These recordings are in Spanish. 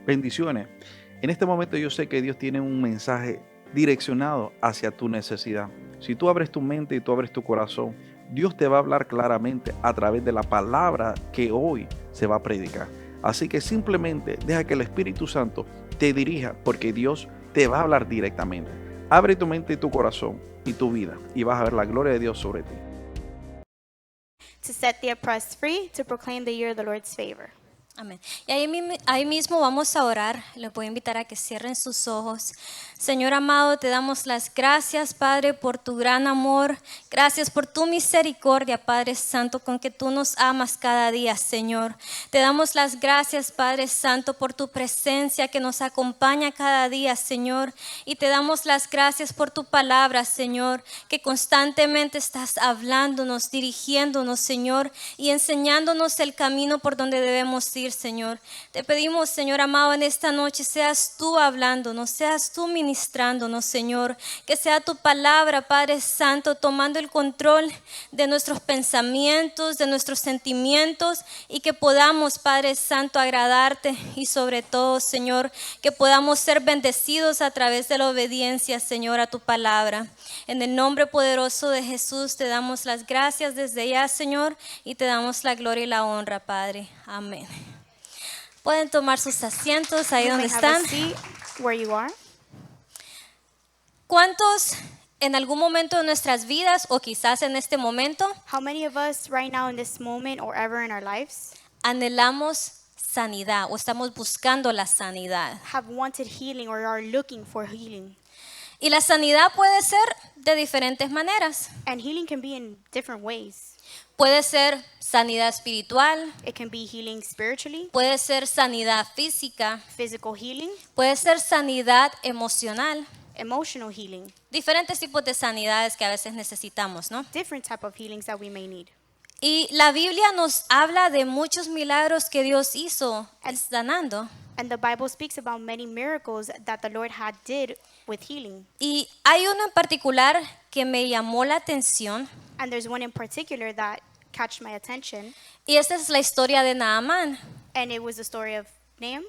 Bendiciones. En este momento yo sé que Dios tiene un mensaje direccionado hacia tu necesidad. Si tú abres tu mente y tú abres tu corazón, Dios te va a hablar claramente a través de la palabra que hoy se va a predicar. Así que simplemente deja que el Espíritu Santo te dirija porque Dios te va a hablar directamente. Abre tu mente y tu corazón y tu vida y vas a ver la gloria de Dios sobre ti. To set the oppressed free, to proclaim the year of the Lord's favor. Amén. Y ahí mismo vamos a orar. Les voy a invitar a que cierren sus ojos. Señor amado, te damos las gracias, Padre, por tu gran amor. Gracias por tu misericordia, Padre Santo, con que tú nos amas cada día, Señor. Te damos las gracias, Padre Santo, por tu presencia que nos acompaña cada día, Señor. Y te damos las gracias por tu palabra, Señor, que constantemente estás hablándonos, dirigiéndonos, Señor, y enseñándonos el camino por donde debemos ir, Señor. Te pedimos, Señor amado, en esta noche seas tú hablándonos, seas tú ministrándonos, Señor. Que sea tu palabra, Padre Santo, tomando el control de nuestros pensamientos, de nuestros sentimientos, y que podamos, Padre Santo, agradarte, y sobre todo, Señor, que podamos ser bendecidos a través de la obediencia, Señor, a tu palabra. En el nombre poderoso de Jesús te damos las gracias desde ya, Señor, y te damos la gloria y la honra, Padre. Amén. Pueden tomar sus asientos ahí You donde may have a están. seat where you are. ¿Cuántos en algún momento de nuestras vidas, o quizás en este momento, How many of us right now in this moment or ever in our lives anhelamos sanidad o estamos buscando la sanidad? have wanted healing or are looking for healing? Y la sanidad puede ser de diferentes maneras. And healing can be in different ways. Puede ser sanidad espiritual, It can be healing spiritually, puede ser sanidad física, physical healing, puede ser sanidad emocional. emotional healing, Diferentes tipos de sanidades que a veces necesitamos, ¿no? different type of healings that we may need. Y la Biblia nos habla de muchos milagros que Dios hizo sanando. And the Bible speaks about many miracles that the Lord had did with healing. Y hay uno en particular que me llamó la atención, And there's one in particular that catch my attention, y esta es la historia de Naamán. and it was the story of Nahum.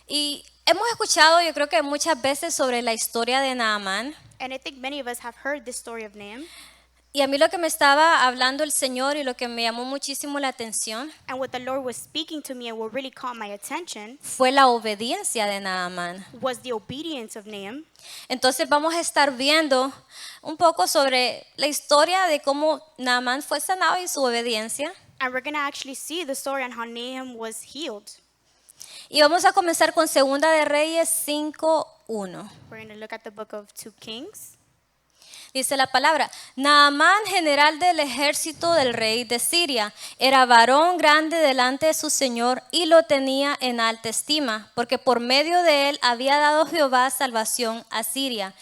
Y hemos escuchado, yo creo que muchas veces, sobre la historia de Naamán. And I think many of us have heard this story of Nahum. Y a mí lo que me estaba hablando el Señor y lo que me llamó muchísimo la atención And what the Lord was speaking to me and what really caught my attention fue la obediencia de Naamán. was the obedience of Nahum. Entonces vamos a estar viendo un poco sobre la historia de cómo Naamán fue sanado y su obediencia. And we're going to actually see the story on how Nahum was healed. Y vamos a comenzar con Segunda de Reyes 5:1. We're going to look at the book of 2 Kings. Dice la palabra: Naamán, general del ejército del rey de Siria, era varón grande delante de su señor y lo tenía en alta estima, porque por medio de él había dado Jehová salvación a Siria.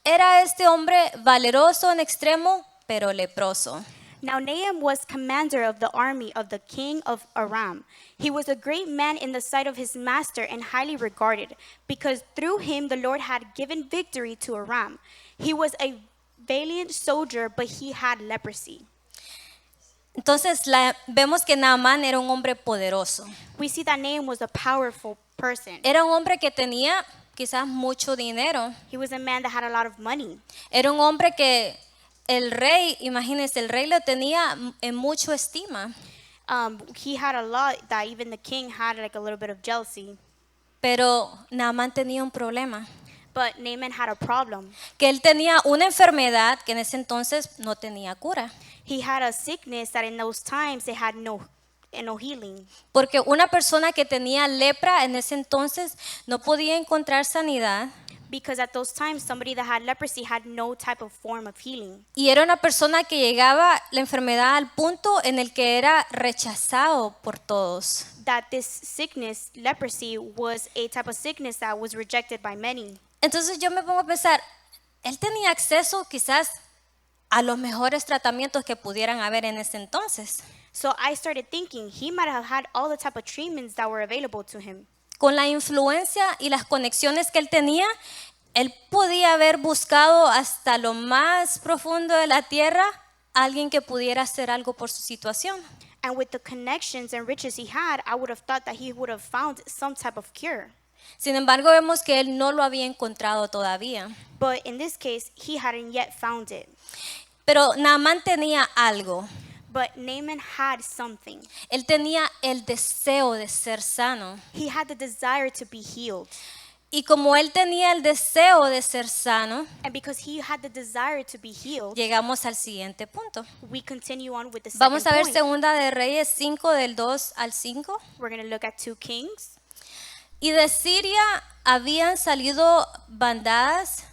Era este hombre valeroso en extremo, pero leproso. Now Nahum was commander of the army of the king of Aram. He was a great man in the sight of his master and highly regarded, because through him the Lord had given victory to Aram. He was a valiant soldier, but he had leprosy. Entonces vemos que Naamán era un hombre poderoso. We see that Nahum was a powerful person. Era un hombre que tenía quizás mucho dinero. He was a man that had a lot of money. Era un hombre que el rey, imagínense, el rey lo tenía en mucho estima. He had a lot that even the king had like a little bit of jealousy. Pero Naamán tenía un problema. But Naaman had a problem. Que él tenía una enfermedad que en ese entonces no tenía cura. He had a sickness that in those times they had no healing. Porque una persona que tenía lepra en ese entonces no podía encontrar sanidad. Because at those times, somebody that had leprosy had no type of form of healing. Y era una persona que llegaba la enfermedad al punto en el que era rechazado por todos. That this sickness, leprosy, was a type of sickness that was rejected by many. Entonces yo me pongo a pensar, él tenía acceso quizás a los mejores tratamientos que pudieran haber en ese entonces. So I started thinking he might have had all the type of treatments that were available to him. Con la influencia y las conexiones que él tenía, él podía haber buscado hasta lo más profundo de la tierra a alguien que pudiera hacer algo por su situación. And with the connections and riches he had, I would have thought that he would have found some type of cure. Sin embargo, vemos que él no lo había encontrado todavía. But in this case, he hadn't yet found it. Pero Naamán tenía algo. But Naaman had something. Él tenía el deseo de ser sano. He had the desire to be healed. Y como él tenía el deseo de ser sano, And because he had the desire to be healed, llegamos al siguiente punto. we continue on with the second Vamos a ver point. Segunda de Reyes 5 del 2 al 5. We're going to look at 2 Kings. Y de Siria habían salido bandas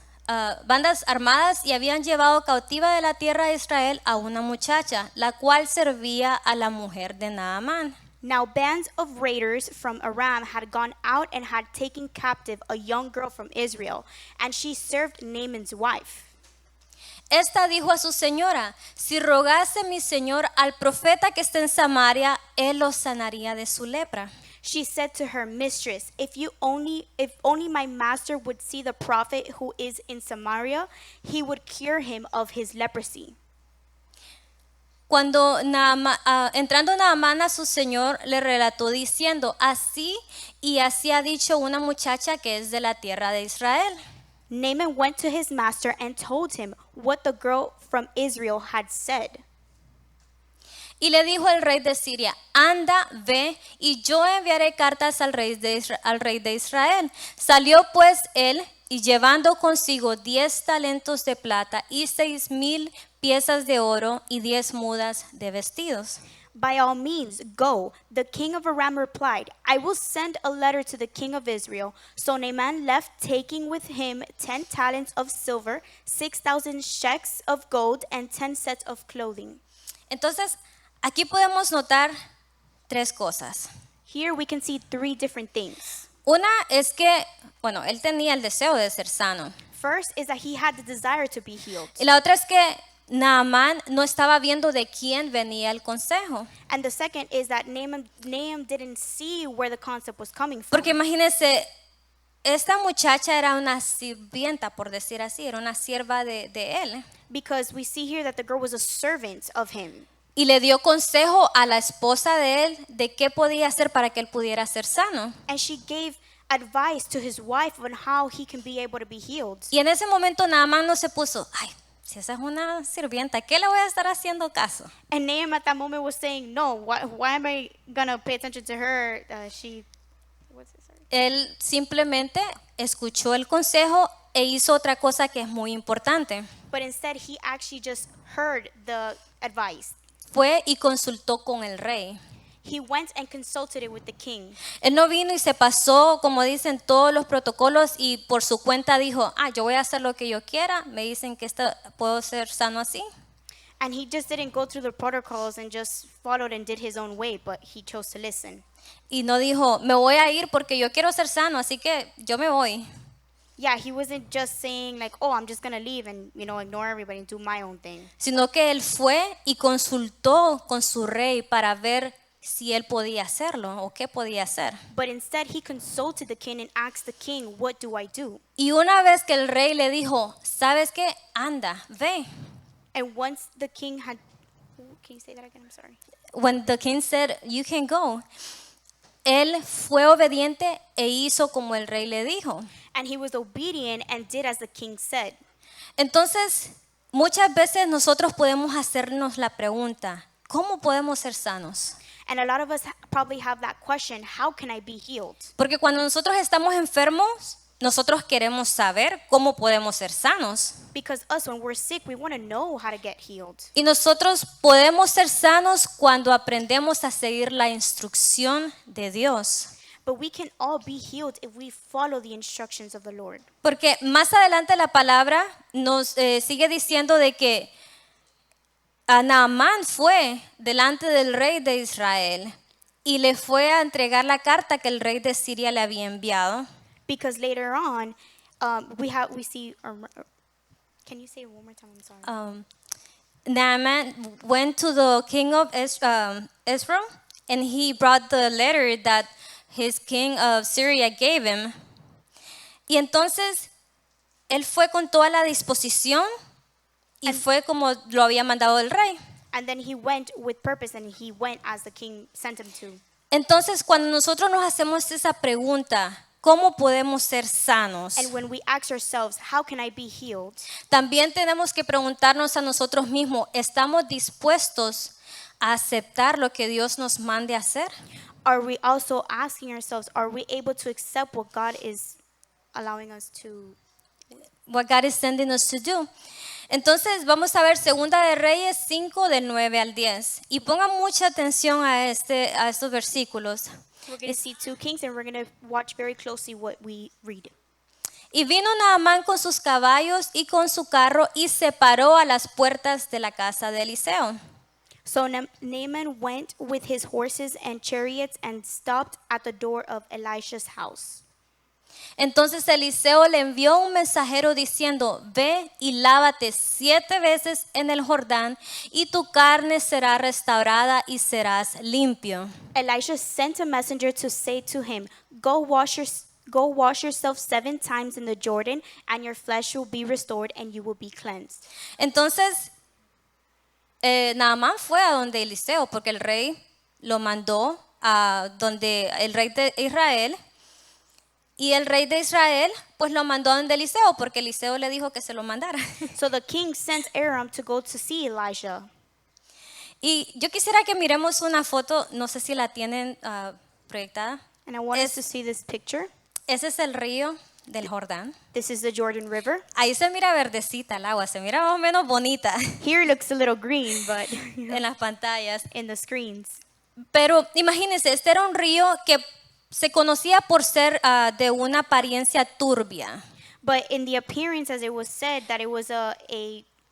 armadas y habían llevado cautiva de la tierra de Israel a una muchacha, la cual servía a la mujer de Naamán. Now bands of raiders from Aram had gone out and had taken captive a young girl from Israel, and she served Naaman's wife. Esta dijo a su señora: si rogase mi señor al profeta que está en Samaria, él lo sanaría de su lepra. She said to her mistress, if only my master would see the prophet who is in Samaria, he would cure him of his leprosy. Cuando entrando Naamán a su señor, le relató diciendo: así y así ha dicho una muchacha que es de la tierra de Israel. Naaman went to his master and told him what the girl from Israel had said. Y le dijo el rey de Siria: anda, ve, y yo enviaré cartas al rey de Israel. Salió pues él, y llevando consigo 10 talentos de plata y 6,000 piezas de oro y 10 mudas de vestidos. By all means, go. The king of Aram replied, I will send a letter to the king of Israel. So Naaman left, taking with him 10 talents of silver, 6,000 shekels of gold, and 10 sets of clothing. Entonces, aquí podemos notar 3 cosas. Here we can see 3 different things. Una es que, bueno, él tenía el deseo de ser sano. First is that he had the desire to be healed. Y la otra es que Naamán no estaba viendo de quién venía el consejo. And the second is that Naaman didn't see where the concept was coming from. Porque imagínense, esta muchacha era una sirvienta, por decir así, era una sierva de él. Because we see here that the girl was a servant of him. Y le dio consejo a la esposa de él de qué podía hacer para que él pudiera ser sano. And she gave advice to his wife on how he can be able to be healed. Y en ese momento Naamán no se puso: ay, si esa es una sirvienta, ¿qué le voy a estar haciendo caso? And Naaman at that moment was saying, no, why am I going to pay attention to her? Él simplemente escuchó el consejo e hizo otra cosa que es muy importante. But instead, he actually just heard the advice. Fue y consultó con el rey. He went and consulted it with the king. Él no vino y se pasó, como dicen, todos los protocolos y por su cuenta dijo: yo voy a hacer lo que yo quiera, me dicen que puedo ser sano así. And he just didn't go through the protocols and just followed and did his own way, but he chose to listen. Y no dijo: me voy a ir porque yo quiero ser sano, así que yo me voy. Yeah, he wasn't just saying like, oh, I'm just going to leave and, ignore everybody and do my own thing. Sino que él fue y consultó con su rey para ver si él podía hacerlo o qué podía hacer. But instead, he consulted the king and asked the king, what do I do? Y una vez que el rey le dijo: ¿sabes qué? Anda, ve. And once the king had, can you say that again? I'm sorry. When the king said, you can go, él fue obediente e hizo como el rey le dijo. And he was obedient and did as the king said. Entonces, muchas veces nosotros podemos hacernos la pregunta: ¿cómo podemos ser sanos? And a lot of us probably have that question, how can I be healed? Porque cuando nosotros estamos enfermos, nosotros queremos saber cómo podemos ser sanos. Because us, when we're sick, we want to know how to get healed. Y nosotros podemos ser sanos cuando aprendemos a seguir la instrucción de Dios. But we can all be healed if we follow the instructions of the Lord. Porque más adelante la palabra nos sigue diciendo de que Naamán fue delante del rey de Israel y le fue a entregar la carta que el rey de Siria le había enviado. Because later on, we see. Can you say it one more time? I'm sorry. Naaman went to the king of Israel, and he brought the letter that his king of Syria gave him. Y entonces él fue con toda la disposición y fue como lo había mandado el rey. And then he went with purpose, and he went as the king sent him to. Entonces, cuando nosotros nos hacemos esa pregunta, ¿cómo podemos ser sanos? And when we ask ourselves, how can I be healed? También tenemos que preguntarnos a nosotros mismos, ¿estamos dispuestos a aceptar lo que Dios nos mande a hacer? Are we also asking ourselves, are we able to accept what God is allowing us to? What God is sending us to do. Entonces vamos a ver Segunda de Reyes 5 del 9 al 10 y pongan mucha atención a estos versículos. We're going to see 2 Kings, and we're going to watch very closely what we read. Y vino Naamán con sus caballos y con su carro y se paró a las puertas de la casa de Eliseo. So Naaman went with his horses and chariots and stopped at the door of Elisha's house. Entonces Eliseo le envió un mensajero diciendo, ve y lávate 7 veces en el Jordán y tu carne será restaurada y serás limpio. Elisha sent a messenger to say to him, Go wash yourself 7 times in the Jordan, and your flesh will be restored, and you will be cleansed. Entonces Naamán fue a donde Eliseo porque el rey lo mandó a donde el rey de Israel. Y el rey de Israel pues lo mandó a donde Eliseo porque Eliseo le dijo que se lo mandara. So the king sent Aram to go to see Elijah. Y yo quisiera que miremos una foto, no sé si la tienen proyectada. And I want us to see this picture. Ese es el río del Jordán. This is the Jordan River. Ahí se mira verdecita el agua, se mira más o menos bonita Here it looks a little green, but en las pantallas. in the screens. Pero imagínense, este era un río que se conocía por ser de una apariencia turbia, But in the appearance, as it was said, that it was a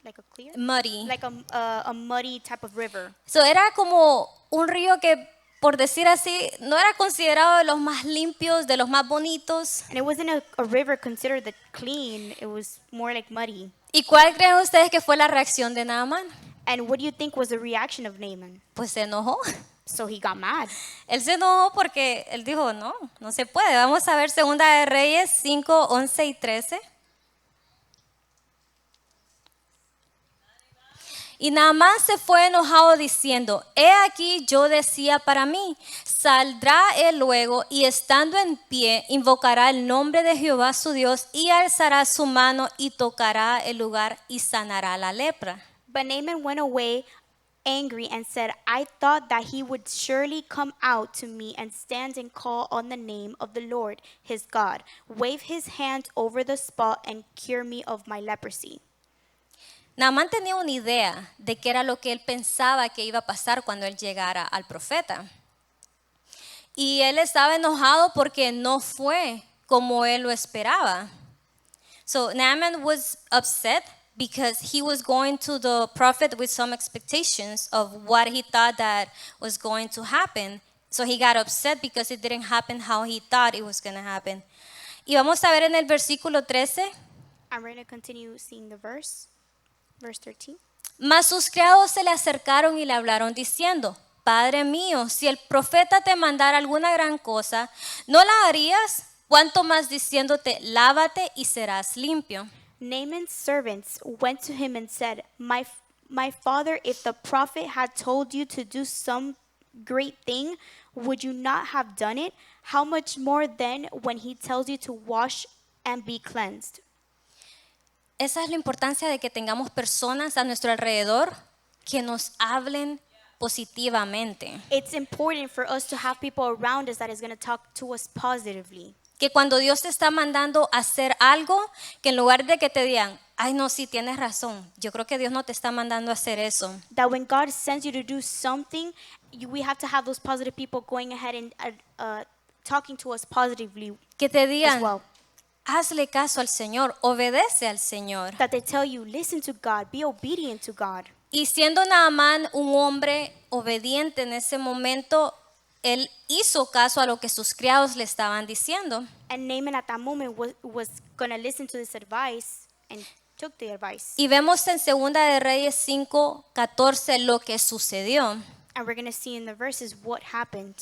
like a clear, muddy. like a muddy type of river. So era como un río que, por decir así, no era considerado de los más limpios, de los más bonitos. And it wasn't a river considered the clean. It was more like muddy. ¿Y cuál creen ustedes que fue la reacción de Naamán? And what do you think was the reaction of Naaman? Pues se enojó. So he got mad. Él se enojó porque él dijo, no se puede. Vamos a ver Segunda de Reyes 5, 11 y 13. Y Naamán se fue enojado diciendo, he aquí yo decía para mí, saldrá él luego y estando en pie invocará el nombre de Jehová su Dios y alzará su mano y tocará el lugar y sanará la lepra. But Naaman went away angry and said, I thought that he would surely come out to me and stand and call on the name of the Lord his God, wave his hand over the spot and cure me of my leprosy. Naamán tenía una idea de qué era lo que él pensaba que iba a pasar cuando él llegara al profeta. Y él estaba enojado porque no fue como él lo esperaba. So Naaman was upset because he was going to the prophet with some expectations of what he thought that was going to happen. So he got upset because it didn't happen how he thought it was going to happen. Y vamos a ver en el versículo 13. I'm going to continue seeing the verse 13. Mas sus criados se le acercaron y le hablaron diciendo, Padre mío, si el profeta te mandara alguna gran cosa, ¿no la harías? Cuanto más diciéndote, lávate y serás limpio. Naaman's servants went to him and said, My father, if the prophet had told you to do some great thing, would you not have done it? How much more then when he tells you to wash and be cleansed? Esa es la importancia de que tengamos personas a nuestro alrededor que nos hablen positivamente. It's important for us to have people around us that is going to talk to us positively. Que cuando Dios te está mandando a hacer algo, que en lugar de que te digan, ay no, sí, tienes razón, yo creo que Dios no te está mandando a hacer eso. That when God sends you to do something, we have to have those positive people going ahead and talking to us positively Que te as digan, well. hazle caso al Señor, obedece al Señor. That they tell you, listen to God, be obedient to God. Y siendo Naamán un hombre obediente en ese momento, él hizo caso a lo que sus criados le estaban diciendo. And Naaman at that moment was going to listen to this advice and took the advice. Y vemos en Segunda de Reyes 5:14 lo que sucedió. And we're going to see in the verses what happened.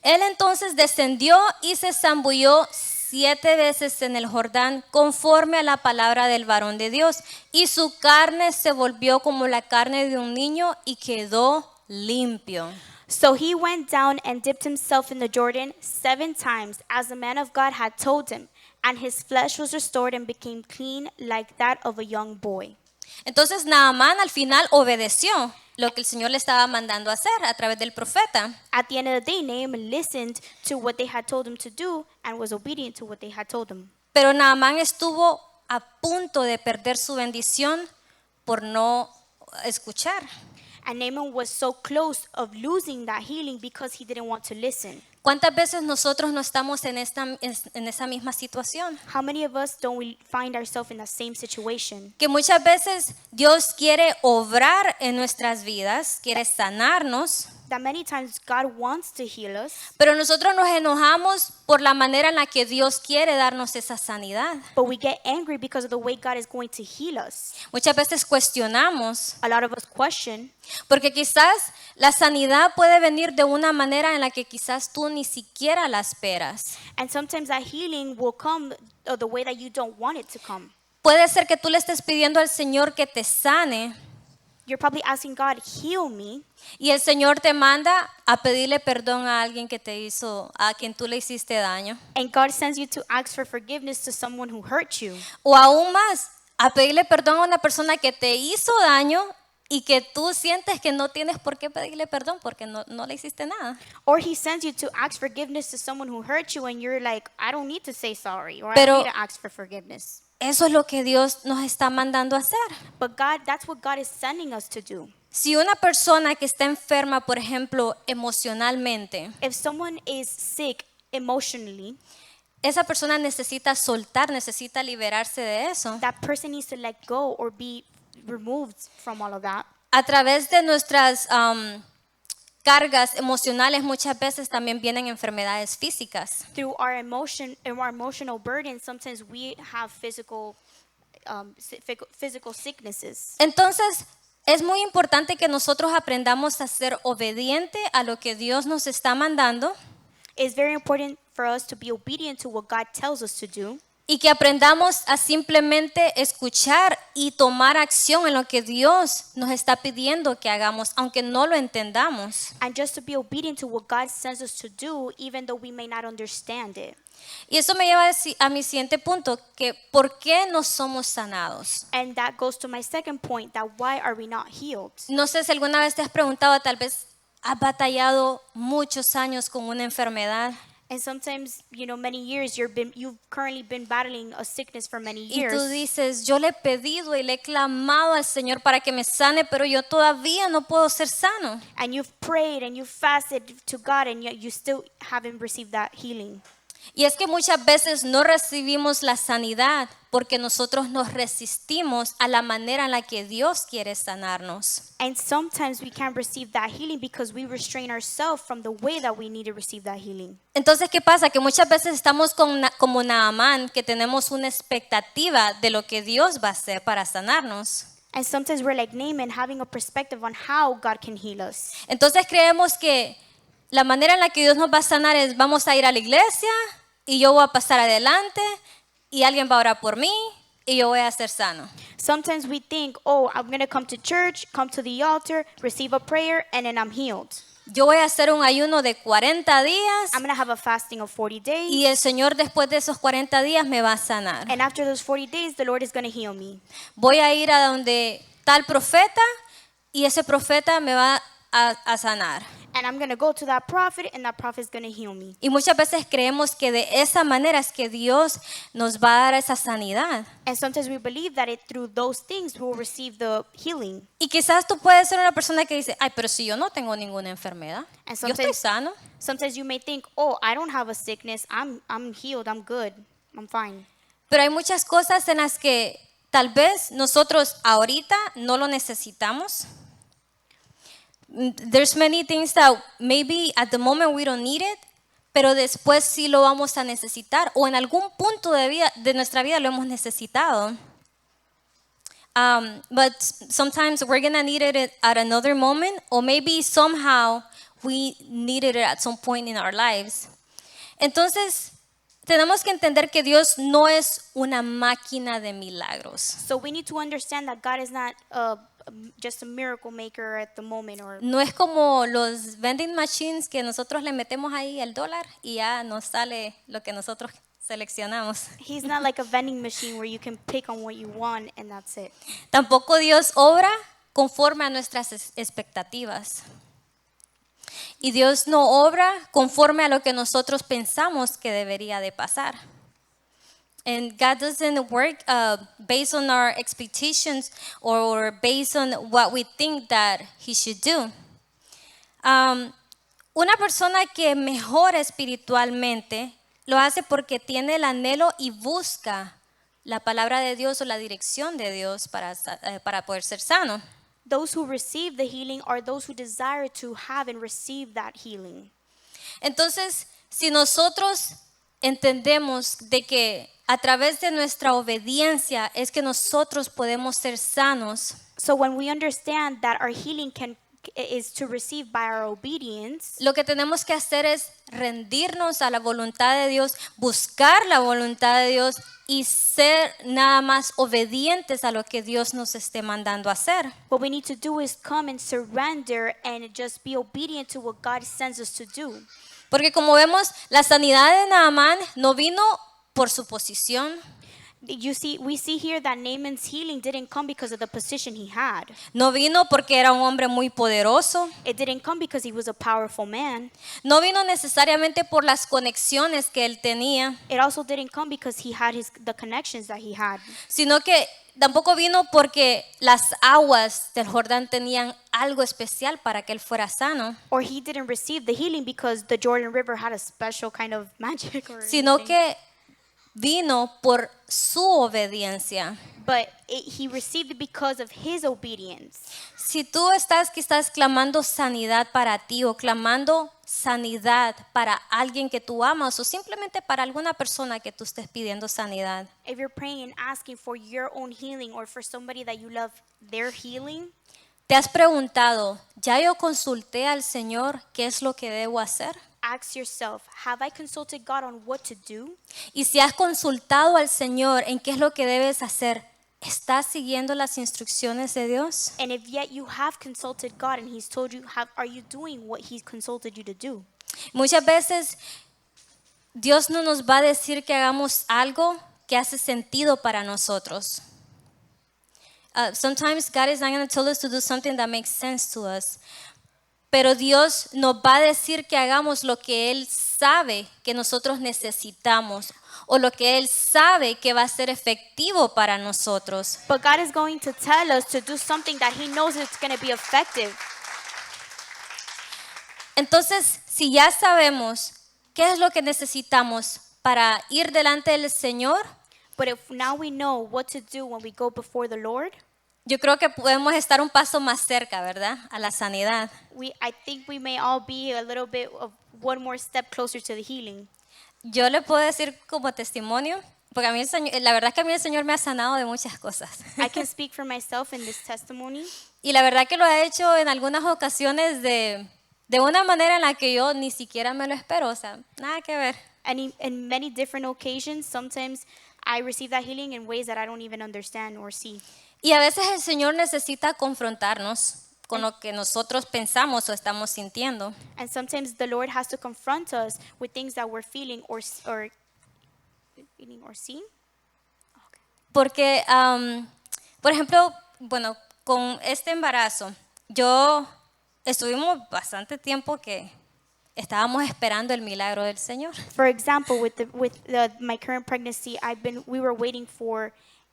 Él entonces descendió y se zambulló 7 veces en el Jordán conforme a la palabra del varón de Dios, y su carne se volvió como la carne de un niño y quedó limpio. So he went down and dipped himself in the Jordan 7 times, as the man of God had told him, and his flesh was restored and became clean like that of a young boy. Entonces Naamán al final obedeció lo que el Señor le estaba mandando hacer a través del profeta. At the end of the day, Naaman listened to what they had told him to do and was obedient to what they had told him. Pero Naamán estuvo a punto de perder su bendición por no escuchar. And Naaman was so close of losing that healing because he didn't want to listen. ¿Cuántas veces nosotros no estamos en esa misma situación? How many of us don't we find ourselves in the same situation? Que muchas veces Dios quiere obrar en nuestras vidas, quiere sanarnos, That many times God wants to heal us, pero nosotros nos enojamos por la manera en la que Dios quiere darnos esa sanidad. but we get angry because of the way God is going to heal us. Muchas veces cuestionamos, A lot of us question, porque quizás la sanidad puede venir de una manera en la que quizás tú ni siquiera la esperas. and sometimes that healing will come the way that you don't want it to come. Puede ser que tú le estés pidiendo al Señor que te sane You're probably asking God, heal me, y el Señor te manda a pedirle perdón a alguien que te hizo, a quien tú le hiciste daño. and God sends you to ask for forgiveness to someone who hurt you. O aún más, a pedirle perdón a una persona que te hizo daño y que tú sientes que no tienes por qué pedirle perdón porque no le hiciste nada. Or he sends you to ask forgiveness to someone who hurt you and you're like, I don't need to say sorry, or I Pero- don't need to ask for forgiveness. Eso es lo que Dios nos está mandando a hacer. But God, that's what God is sending us to do. Si una persona que está enferma, por ejemplo, emocionalmente, If someone is sick emotionally, esa persona necesita soltar, necesita liberarse de eso. that person needs to let go or be removed from all of that. A través de nuestras cargas emocionales muchas veces también vienen enfermedades físicas. Through our emotional burden, sometimes we have physical sicknesses. Entonces, es muy importante que nosotros aprendamos a ser obediente a lo que Dios nos está mandando It's very important for us to be obedient to what God tells us to do, y que aprendamos a simplemente escuchar y tomar acción en lo que Dios nos está pidiendo que hagamos, aunque no lo entendamos. and just to be obedient to what God sends us to do, even though we may not understand it. Y eso me lleva a mi siguiente punto, que ¿por qué no somos sanados? And that goes to my second point, that why are we not healed? No sé si alguna vez te has preguntado, tal vez has batallado muchos años con una enfermedad And sometimes, many years you've currently been battling a sickness for many y tú years. dices, yo le he pedido y le he clamado al Señor para que me sane, pero yo todavía no puedo ser sano. And you've prayed and you've fasted to God and yet you still haven't received that healing. Y es que muchas veces no recibimos la sanidad porque nosotros nos resistimos a la manera en la que Dios quiere sanarnos. And sometimes we can't receive that healing because we restrain ourselves from the way that we need to receive that healing. Entonces, ¿qué pasa? Que muchas veces estamos como Naamán, que tenemos una expectativa de lo que Dios va a hacer para sanarnos. And sometimes we're like Naaman, having a perspective on how God can heal us. Entonces creemos que la manera en la que Dios nos va a sanar es vamos a ir a la iglesia y yo voy a pasar adelante y alguien va a orar por mí y yo voy a ser sano. Sometimes we think, oh, I'm going to come to church, come to the altar, receive a prayer, and then I'm healed. Yo voy a hacer un ayuno de 40 días I'm going to have a fasting of 40 days. y el Señor después de esos 40 días me va a sanar. And after those 40 days, the Lord is going to heal me. Voy a ir a donde tal profeta y ese profeta me va a sanar. And I'm going to go to that prophet, and that prophet is going to heal me. Y muchas veces creemos que de esa manera es que Dios nos va a dar esa sanidad. And sometimes we believe that through those things we will receive the healing. Y quizás tú puedes ser una persona que dice, ay, pero si yo no tengo ninguna enfermedad, And yo estoy sano. sometimes you may think, oh, I don't have a sickness. I'm healed. I'm good. I'm fine. Pero hay muchas cosas en las que tal vez nosotros ahorita no lo necesitamos. There's many things that maybe at the moment we don't need it, pero después sí lo vamos a necesitar o en algún punto de nuestra vida lo hemos necesitado. But sometimes we're gonna need it at another moment, or maybe somehow we needed it at some point in our lives. Entonces, tenemos que entender que Dios no es una máquina de milagros. So we need to understand that God is not just a miracle maker at the moment, or No es como los vending machines que nosotros le metemos ahí el dólar y ya nos sale lo que nosotros seleccionamos. He's not like a vending machine where you can pick on what you want and that's it. Tampoco Dios obra conforme a nuestras expectativas. Y Dios no obra conforme a lo que nosotros pensamos que debería de pasar. And God doesn't work based on our expectations or based on what we think that He should do. Una persona que mejora espiritualmente lo hace porque tiene el anhelo y busca la palabra de Dios o la dirección de Dios para poder ser sano. Those who receive the healing are those who desire to have and receive that healing. Entonces, si nosotros entendemos de que a través de nuestra obediencia es que nosotros podemos ser sanos, So when we understand that our healing is to receive by our obedience, lo que tenemos que hacer es rendirnos a la voluntad de Dios, buscar la voluntad de Dios y ser nada más obedientes a lo que Dios nos esté mandando a hacer. what we need to do is come and surrender and just be obedient to what God sends us to do. Porque como vemos, la sanidad de Naamán no vino por su posición, We see here that Naaman's healing didn't come because of the position he had. no vino porque era un hombre muy poderoso, It didn't come because he was a powerful man. no vino necesariamente por las conexiones que él tenía, It also didn't come because he had the connections that he had. sino que tampoco vino porque las aguas del Jordán tenían algo especial para que él fuera sano, Or he didn't receive the healing because the Jordan River had a special kind of magic or sino anything. que vino por su obediencia. But he received it because of his obedience. Si tú estás quizás clamando sanidad para ti o clamando sanidad para alguien que tú amas o simplemente para alguna persona que tú estés pidiendo sanidad, If you're praying and asking for your own healing or for somebody that you love, their healing, ¿te has preguntado, ya yo consulté al Señor qué es lo que debo hacer? ask yourself, have I consulted God on what to do? Y si has consultado al Señor en qué es lo que debes hacer, ¿estás siguiendo las instrucciones de Dios? And if yet you have consulted God and he's told you, are you doing what he's consulted you to do? Muchas veces Dios no nos va a decir que hagamos algo que hace sentido para nosotros. Sometimes God is not going to tell us to do something that makes sense to us. Pero Dios nos va a decir que hagamos lo que Él sabe que nosotros necesitamos o lo que Él sabe que va a ser efectivo para nosotros. But God is going to tell us to do something that he knows it's going to be effective. Entonces, si ya sabemos qué es lo que necesitamos para ir delante del Señor, But if now we know what to do when we go before the Lord, yo creo que podemos estar un paso más cerca, ¿verdad? A la sanidad. I think we may all be a little bit of one more step closer to the healing. Yo le puedo decir como testimonio, porque a mí el Señor, la verdad es que a mí el Señor me ha sanado de muchas cosas. I can speak for myself in this testimony. Y la verdad que lo ha hecho en algunas ocasiones de una manera en la que yo ni siquiera me lo espero, o sea, nada que ver. And in many different occasions, sometimes I receive that healing in ways that I don't even understand or see. Y a veces el Señor necesita confrontarnos con lo que nosotros pensamos o estamos sintiendo. And sometimes the Lord has to confront us with things that we're feeling or seeing. Porque, por ejemplo, bueno, con este embarazo, estuvimos bastante tiempo que estábamos esperando el milagro del Señor. For example, with my current pregnancy, we were waiting for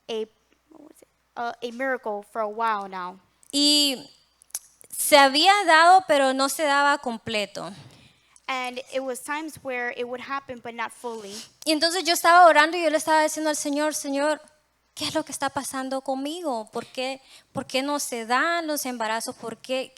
a miracle for a while now. Y se había dado, pero no se daba completo. And it was times where it would happen, but not fully. Y entonces yo estaba orando y yo le estaba diciendo al Señor, Señor, ¿qué es lo que está pasando conmigo? ¿Por qué no se dan los embarazos? ¿Qué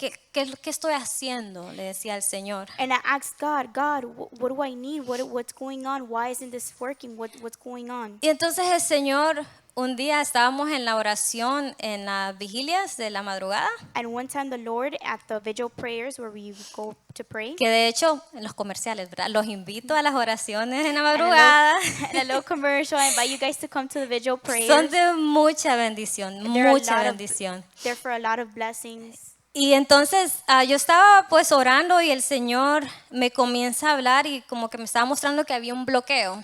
estoy haciendo? Le decía al Señor. And I asked God, what do I need? What's going on? Why isn't this working? What's going on? Y entonces el Señor un día estábamos en la oración en las vigilias de la madrugada, And one time the Lord at the vigil prayers where we go to pray. que de hecho en los comerciales, ¿verdad? Los invito a las oraciones en la And a madrugada. and a little commercial. I invite you guys to come to the vigil prayers. Son de mucha bendición, They're a mucha lot of- bendición. They're for a lot of blessings. Y entonces yo estaba pues orando y el Señor me comienza a hablar y como que me estaba mostrando que había un bloqueo.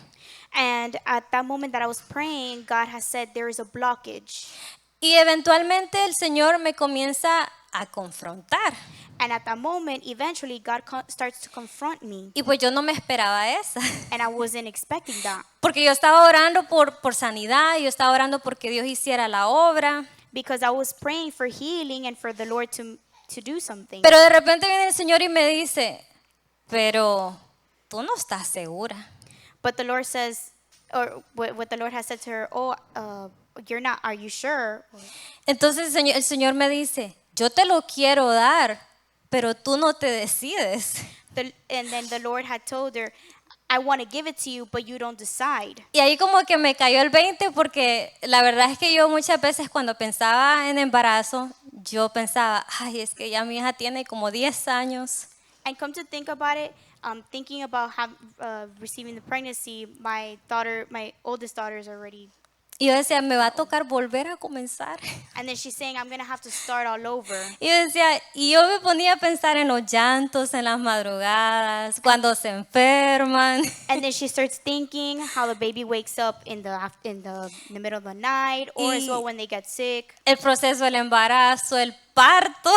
And at that moment that I was praying, God has said there is a blockage. Y eventualmente el Señor me comienza a confrontar. And at that moment, eventually, God starts to confront me. Y pues yo no me esperaba esa. And I wasn't expecting that. Porque yo estaba orando por sanidad, yo estaba orando porque Dios hiciera la obra. Because I was praying for healing and for the Lord to do something. Pero de repente viene el Señor y me dice, pero tú no estás segura. But the Lord says, or what the Lord has said to her, you're not, are you sure? Entonces el Señor me dice, yo te lo quiero dar, pero tú no te decides. And then the Lord had told her, I want to give it to you, but you don't decide. Y ahí como que me cayó el 20 porque la verdad es que yo muchas veces cuando pensaba en embarazo, yo pensaba, ay, es que ya mi hija tiene como 10 años. And come to think about it, thinking about receiving the pregnancy, my oldest daughter is already. Y yo decía, me va a tocar volver a comenzar. And then she's saying, I'm going to have to start all over. Y yo decía, y yo me ponía a pensar en los llantos en las madrugadas, cuando se enferman. And then she starts thinking how the baby wakes up in the middle of the night, or as well when they get sick. El proceso del embarazo, el parto.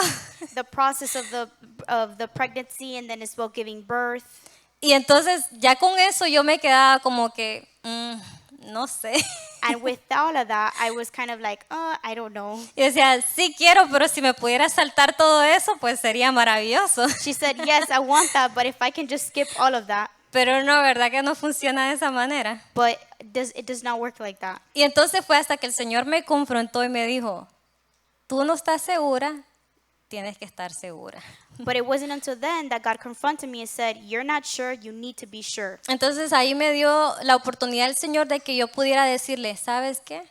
The process of the pregnancy, and then as well giving birth. Y entonces ya con eso yo me quedaba como que, no sé. And with all of that, I was kind of like, I don't know. Y decía, sí quiero, pero si me pudiera saltar todo eso, pues sería maravilloso. She said, yes, I want that, but if I can just skip all of that. Pero no, ¿verdad que no funciona de esa manera? But it does not work like that. Y entonces fue hasta que el Señor me confrontó y me dijo, tú no estás segura, tienes que estar segura. But it wasn't until then that God confronted me and said, you're not sure, you need to be sure. Entonces ahí me dio la oportunidad el Señor de que yo pudiera decirle, ¿sabes qué?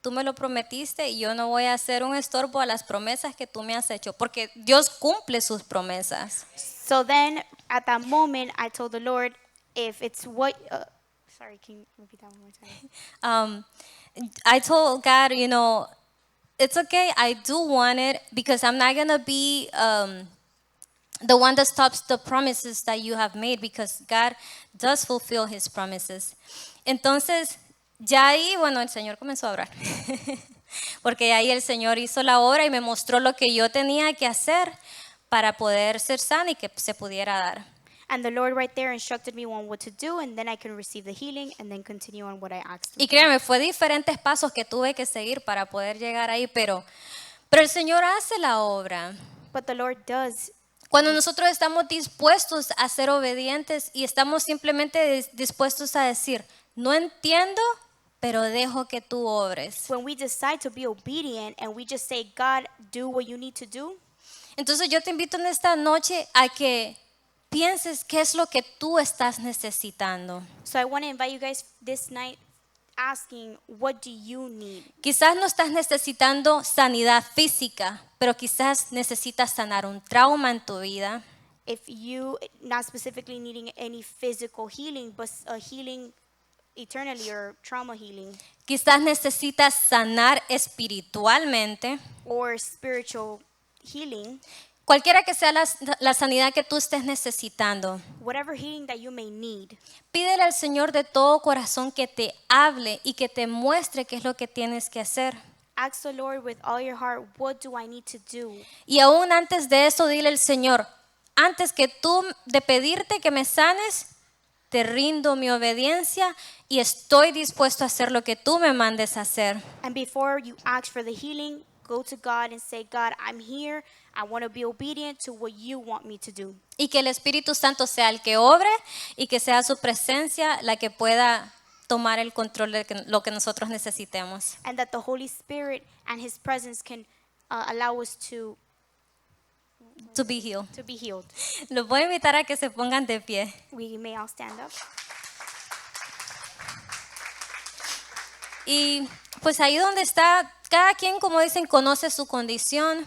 Tú me lo prometiste y yo no voy a hacer un estorbo a las promesas que tú me has hecho, porque Dios cumple sus promesas. So then, at that moment, I told the Lord, if it's what, sorry, can you repeat that one more time? I told God, it's okay, I do want it, because I'm not going to be the one that stops the promises that you have made, because God does fulfill his promises. Entonces, ya ahí, bueno, el Señor comenzó a orar. Porque ahí el Señor hizo la obra y me mostró lo que yo tenía que hacer para poder ser sana y que se pudiera dar. And the Lord right there instructed me on what to do, and then I can receive the healing and then continue on what I asked him. Y créanme, fue diferentes pasos que tuve que seguir para poder llegar ahí, pero el Señor hace la obra. But the Lord does. Cuando nosotros estamos dispuestos a ser obedientes y estamos simplemente dispuestos a decir, no entiendo, pero dejo que tú obres. When we decide to be obedient and we just say, God, do what you need to do. Entonces yo te invito en esta noche a que pienses qué es lo que tú estás necesitando. So I want to invite you guys this night asking, what do you need? Quizás no estás necesitando sanidad física, pero quizás necesitas sanar un trauma en tu vida. If you, not specifically needing any physical healing, but a healing eternally or trauma healing. Quizás necesitas sanar espiritualmente. Or spiritual healing. Cualquiera que sea la sanidad que tú estés necesitando, Whatever healing that you may need, pídele al Señor de todo corazón que te hable y que te muestre qué es lo que tienes que hacer. ask the Lord with all your heart, what do I need to do? Y aún antes de eso, dile al Señor, antes que tú de pedirte que me sanes, te rindo mi obediencia y estoy dispuesto a hacer lo que tú me mandes a hacer. And before you ask for the healing, go to God and say, God, I'm here. I want to be obedient to what you want me to do. Y que el Espíritu Santo sea el que obre y que sea su presencia la que pueda tomar el control de lo que nosotros necesitemos. And that the Holy Spirit and His presence can allow us to be healed. be healed. Los voy a invitar a que se pongan de pie. We may all stand up. Y Pues ahí donde está, cada quien, como dicen, conoce su condición.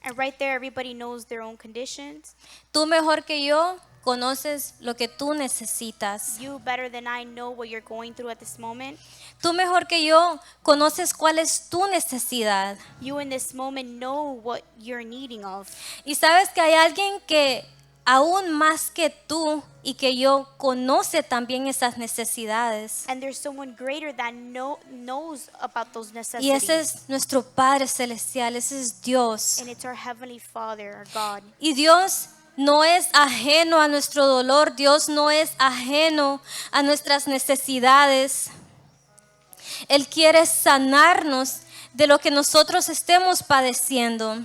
And right there, everybody knows their own conditions. Tú mejor que yo conoces lo que tú necesitas. You better than I know what you're going through at this moment. Tú mejor que yo conoces cuál es tu necesidad. You in this moment know what you're needing of. Y sabes que hay alguien que aún más que tú y que yo conoce también esas necesidades. And there's someone greater that knows about those necessities. Y ese es nuestro Padre Celestial, ese es Dios. And it's our Heavenly Father, our God. Y Dios no es ajeno a nuestro dolor, Dios no es ajeno a nuestras necesidades. Él quiere sanarnos de lo que nosotros estemos padeciendo.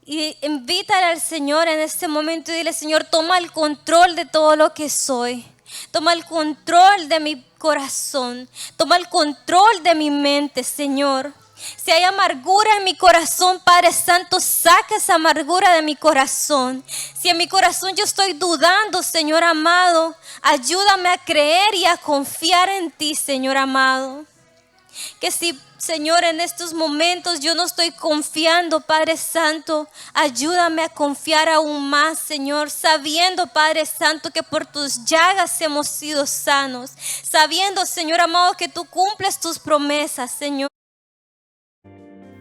Y invítale al Señor en este momento y dile: Señor, toma el control de todo lo que soy. Toma el control de mi corazón. Toma el control de mi mente, Señor. Si hay amargura en mi corazón, Padre Santo, saca esa amargura de mi corazón. Si en mi corazón yo estoy dudando, Señor amado, ayúdame a creer y a confiar en ti, Señor amado. Que si, Señor, en estos momentos yo no estoy confiando, Padre Santo, ayúdame a confiar aún más, Señor, sabiendo, Padre Santo, que por tus llagas hemos sido sanos, sabiendo, Señor amado, que tú cumples tus promesas, Señor.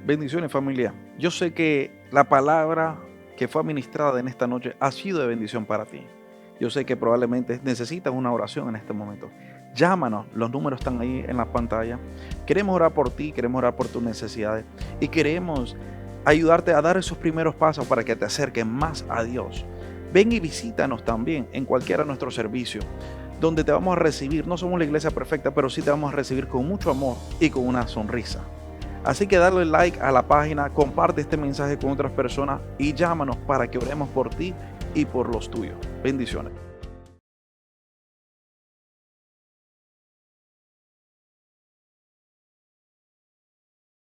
Bendiciones, familia. Yo sé que la palabra que fue administrada en esta noche ha sido de bendición para ti. Yo sé que probablemente necesitas una oración en este momento. Llámanos, los números están ahí en la pantalla. Queremos orar por ti, queremos orar por tus necesidades y queremos ayudarte a dar esos primeros pasos para que te acerques más a Dios. Ven y visítanos también en cualquiera de nuestros servicios, donde te vamos a recibir. No somos la iglesia perfecta, pero sí te vamos a recibir con mucho amor y con una sonrisa. Así que dale like a la página, comparte este mensaje con otras personas y llámanos para que oremos por ti y por los tuyos. Bendiciones.